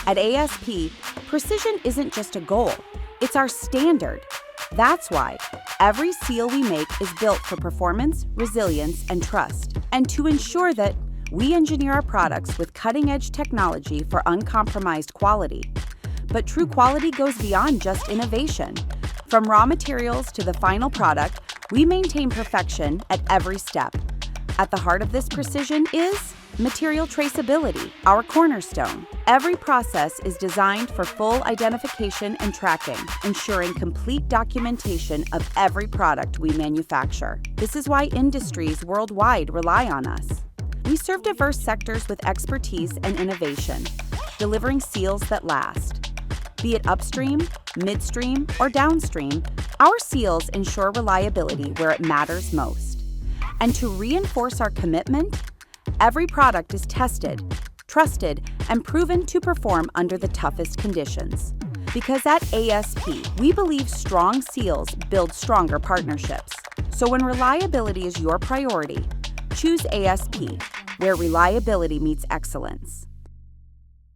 At ASP, precision isn't just a goal, it's our standard. That's why every seal we make is built for performance, resilience, and trust. And to ensure that we engineer our products with cutting-edge technology for uncompromised quality. But true quality goes beyond just innovation. From raw materials to the final product, we maintain perfection at every step. At the heart of this precision is material traceability, our cornerstone. Every process is designed for full identification and tracking, ensuring complete documentation of every product we manufacture. This is why industries worldwide rely on us. We serve diverse sectors with expertise and innovation, delivering seals that last. Be it upstream, midstream, or downstream, our seals ensure reliability where it matters most. And to reinforce our commitment, every product is tested, trusted, and proven to perform under the toughest conditions. Because at ASP, we believe strong seals build stronger partnerships. So when reliability is your priority, choose ASP, where reliability meets excellence.